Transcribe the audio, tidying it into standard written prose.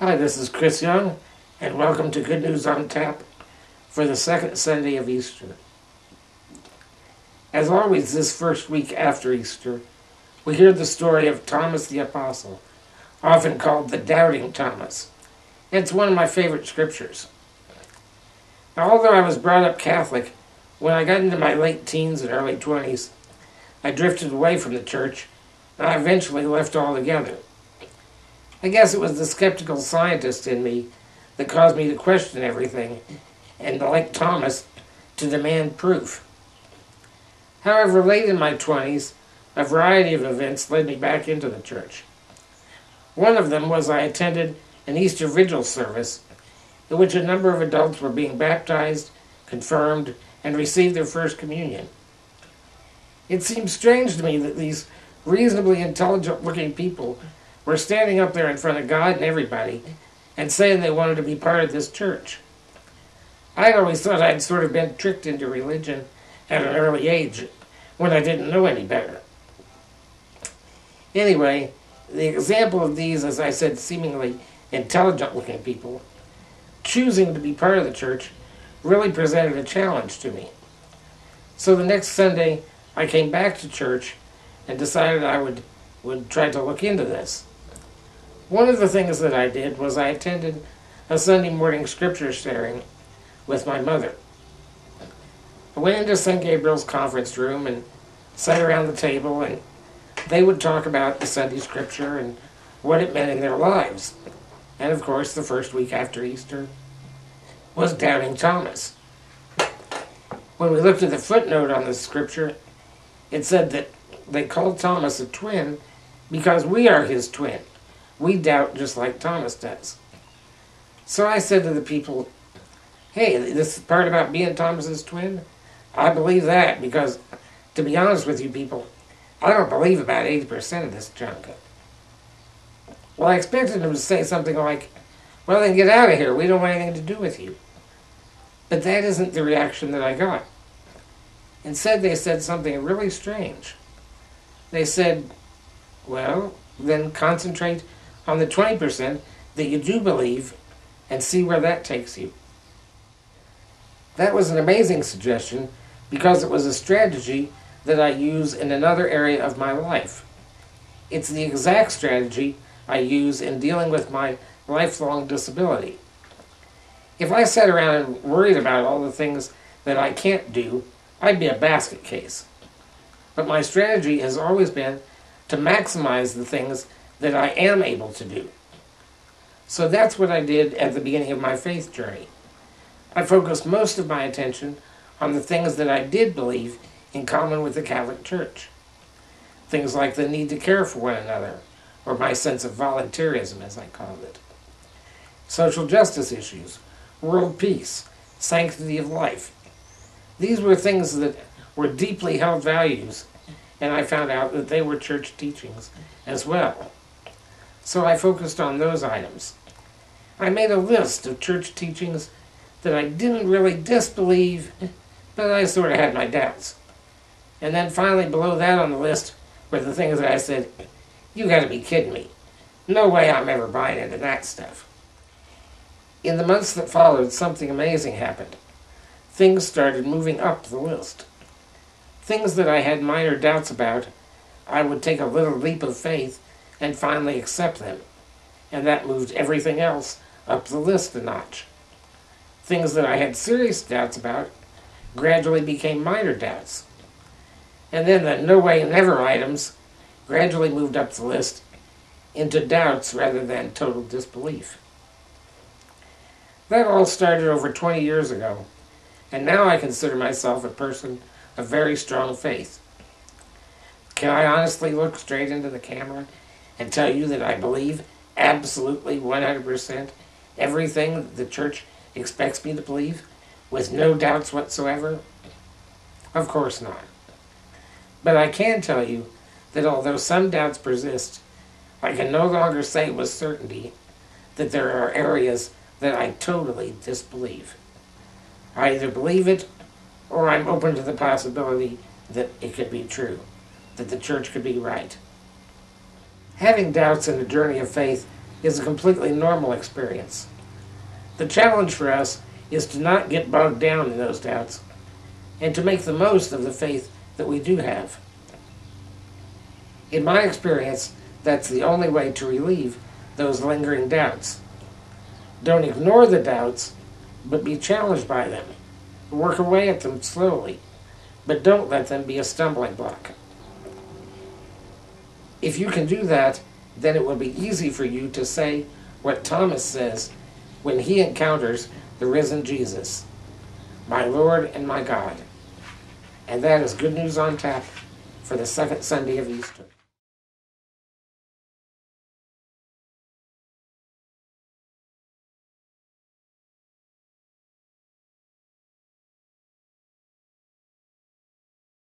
Hi, this is Chris Young, and welcome to Good News on Tap for the second Sunday of Easter. As always, this first week after Easter, we hear the story of Thomas the Apostle, often called the Doubting Thomas. It's one of my favorite scriptures. Now, although I was brought up Catholic, when I got into my late teens and early 20s, I drifted away from the church, and I eventually left altogether. I guess it was the skeptical scientist in me that caused me to question everything, and like Thomas, to demand proof. However, late in my 20s, a variety of events led me back into the church. One of them was I attended an Easter Vigil service in which a number of adults were being baptized, confirmed, and received their first communion. It seemed strange to me that these reasonably intelligent-looking people were standing up there in front of God and everybody and saying they wanted to be part of this church. I always thought I'd sort of been tricked into religion at an early age when I didn't know any better. Anyway, the example of these, as I said, seemingly intelligent-looking people choosing to be part of the church really presented a challenge to me. So the next Sunday, I came back to church and decided I would try to look into this. One of the things that I did was I attended a Sunday morning scripture sharing with my mother. I went into St. Gabriel's conference room and sat around the table, and they would talk about the Sunday scripture and what it meant in their lives. And of course, the first week after Easter was Doubting Thomas. When we looked at the footnote on the scripture, it said that they called Thomas a twin because we are his twin. We doubt just like Thomas does. So I said to the people, hey, this part about being Thomas's twin, I believe that because, to be honest with you people, I don't believe about 80% of this junk. Well, I expected them to say something like, well, then get out of here. We don't want anything to do with you. But that isn't the reaction that I got. Instead, they said something really strange. They said, well, then concentrate on the 20% that you do believe and see where that takes you. That was an amazing suggestion because it was a strategy that I use in another area of my life. It's the exact strategy I use in dealing with my lifelong disability. If I sat around and worried about all the things that I can't do, I'd be a basket case. But my strategy has always been to maximize the things that I am able to do. So that's what I did at the beginning of my faith journey. I focused most of my attention on the things that I did believe in common with the Catholic Church. Things like the need to care for one another, or my sense of volunteerism, as I called it. Social justice issues, world peace, sanctity of life. These were things that were deeply held values, and I found out that they were church teachings as well. So I focused on those items. I made a list of church teachings that I didn't really disbelieve, but I sort of had my doubts. And then finally below that on the list were the things that I said, you gotta be kidding me. No way I'm ever buying into that stuff. In the months that followed, something amazing happened. Things started moving up the list. Things that I had minor doubts about, I would take a little leap of faith and finally accept them. And that moved everything else up the list a notch. Things that I had serious doubts about gradually became minor doubts. And then the no way, never items gradually moved up the list into doubts rather than total disbelief. That all started over 20 years ago, and now I consider myself a person of very strong faith. Can I honestly look straight into the camera and tell you that I believe absolutely 100% everything the church expects me to believe, with no doubts whatsoever? Of course not. But I can tell you that although some doubts persist, I can no longer say with certainty that there are areas that I totally disbelieve. I either believe it, or I'm open to the possibility that it could be true, that the church could be right. Having doubts in the journey of faith is a completely normal experience. The challenge for us is to not get bogged down in those doubts and to make the most of the faith that we do have. In my experience, that's the only way to relieve those lingering doubts. Don't ignore the doubts, but be challenged by them. Work away at them slowly, but don't let them be a stumbling block. If you can do that, then it will be easy for you to say what Thomas says when he encounters the risen Jesus, my Lord and my God. And that is Good News on Tap for the second Sunday of Easter.